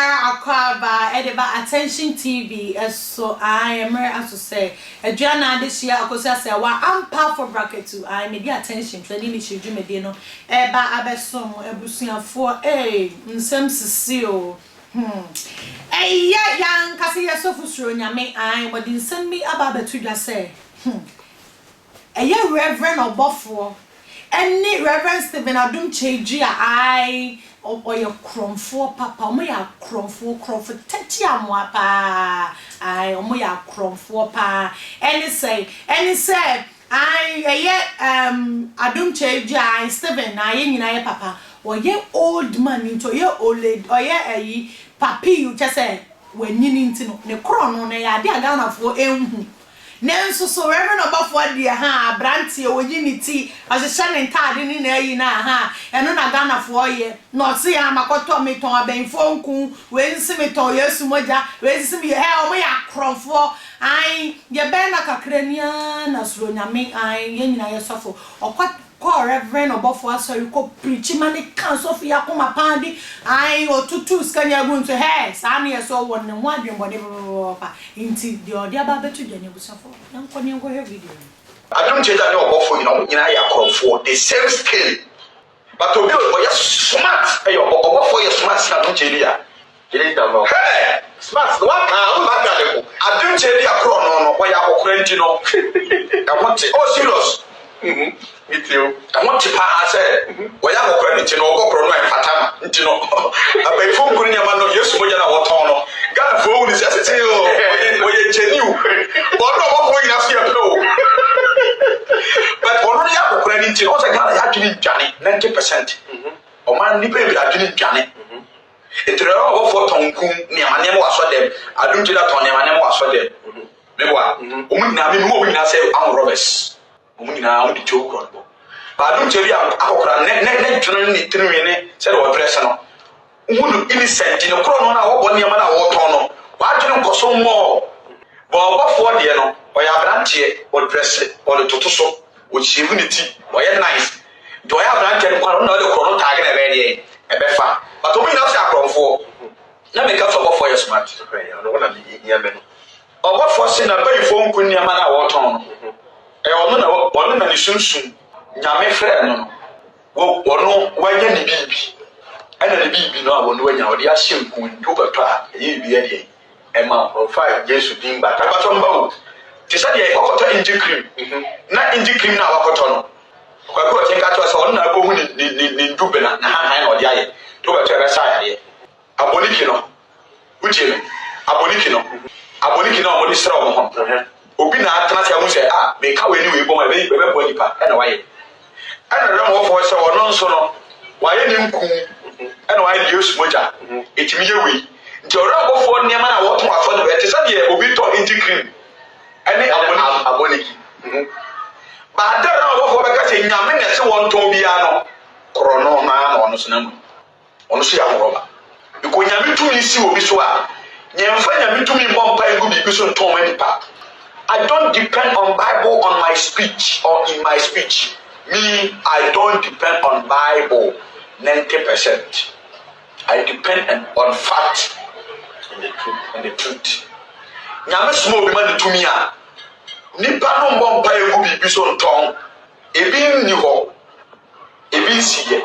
akwaba edeba attention TV so I am as to say aduana this year akosi say wa ampa for bracket to I media attention training ni hiju medie no eba abesom ebusuafo nsem sisi o yan kasi yesofu Suro Nyame I but nsem mi aba betudwa say Reverend Obofour any Reverend Stephen Adom Tvgh I or your cromfo papa omoya cromfo techi amwa pa I omoya cromfo pa any say I Adom Tvgh I Stephen na ye nyina ye papa or ye old man into ye old or ye papi you just say when you need to know ne krono na ya de agana fo enhu Nenso so Reverend Obofour dia ha brantie oyiniti asesane ntade ni na yi na ha eno na Ghana fo ye no se ya makoto meton abenfo nku we nsi meton Yesu moja we nsi me omo ya kromfo ai ye be na kakrania na Suro Nyame ai ye nyina ye sofo Reverend Obofour sorry ko preach mani council for yakoma pandi ai otutu skanya gunto he sa na yeso won ne ho adwenbode papa inti de odi aba betu dwane busafo nkonye ngo he video Adom Tvgh ne Obofour nyina ya krofo the same skill but obi o ya smart Obofour ya smart na Adom Tvgh ya hey smart what can ba ga le ko Adom Tvgh ya kro no ya kokora nti no I want oh serious Itio. I want to pass it. We have a credit in all corporate and Fatama. Intino. I pay for Kunyamano, yes, Mojana Watono. God phone is as a tail. We genuine. What no one has here no. But already have a credit in also got a actually Johnny 90%. O man, you pay actually Johnny. It's all for Tonku, near my name was for them. I don't do that on my name was for them. Meanwhile, Nyame moving as R0bbers. Umina udi choko but Adom Tvgh akokra ne dwene ni tinwene se de operation no unu innocent no kro no na wo boni ama na wo ton no wa dwene nkoso mo bo Obofour de no o ya branche o dress o de toto so o chivu ni ti o ye nice do ya branche no kwa no de kro no tag na be de e be fa but obi na se akromfo na me ka so Obofour ye smart to pray no wona bi Nyame no Obofour se na bayi fo nkuni ama na wo ton no ono na ni sunsun Nyame frɛ no ono wanya ni bibi ana ni bibi no abono wanya odi ahye nkundu bato a ye bia de ema on 5 Jesu din ba tabato mbawo ti sɛ de kokoto inji cream na inji cream na wakoto no kwa ko tin ka to sɛ ono na ko hu ni ndube na han na odi aye to bato ba sa aye aboniki no uche aboniki no mo ni sra wo ho obi na atana se amu se me ka we ni we bo ma be bo nipa e na waye ana re mo fo se wono nso no waye ni nku e na waye Yesu moja etimi ye we nti ora Obofour niam na wo to afo de te se de obi to inti cream ani aboniki ba da na Obofour be ka se Nyame na se won ton bia no krono na ono so na mu ono so ya roba biko Nyame tumi si obi so a nyemfa Nyame tumi bompa egu bi so ton ma nipa I don't depend on Bible on my speech or in my speech. Me, I don't depend on Bible 90%. I depend on fact and the truth. Nyame small be man to me a. Nipa no mbompa egu bibi so nton. Ebi ni ho. Ebi siye.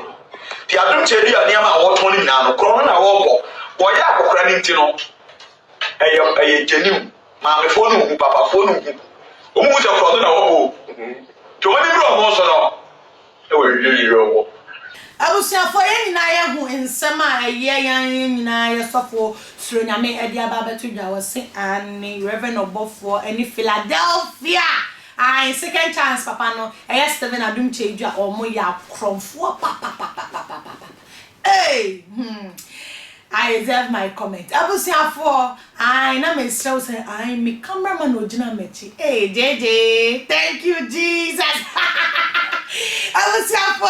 Ti Adom Tvgh ya niam a wo ton ni na no kro na wo bo. Wo ya akokra ni ntino. Eye genuine. Ma me phone hu papa phone hu omu se kro na wo to wani bro mo so no e we yiri wo abusuafo ye nyina ye hu nsem a ye yan nyina ye sofo Suro Nyame edi aba betudwa wo se ani Reverend Obofour any Philadelphia ai second chance papa no Stephen Adom Tvgh omo ya kromfo papa I reserve my comment. Abusuafo, I na me show say I me cameraman ojina mechi. Hey JJ, thank you Jesus. Abusuafo,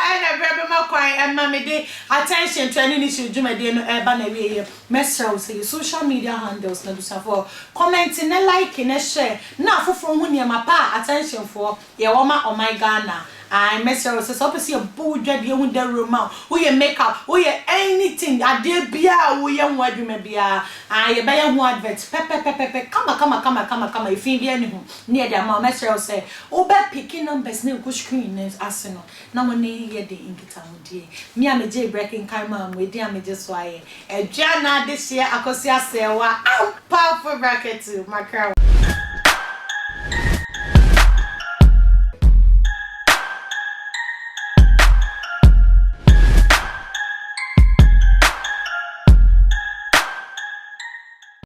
and a ma kwai and me de attention to any issue jumade no eba na we me show say social media handles na abusuafo comment na like na share na foforo hu niam pa attention for ye woma oh my Ghana I mesro so obviously a boo dread you with the room out. We makeup, we anything. I did bia, we young word you may be I buy a one advert. Pepe, come. If you be any near the mom, mesro say, oh, bet picking numbers, no good screen is arsenal. No one near the inkitam, dear. Me, I'm a jay breaking kaimam with dear me just why. A Jana this year, I could say, I'm powerful bracket to my crown.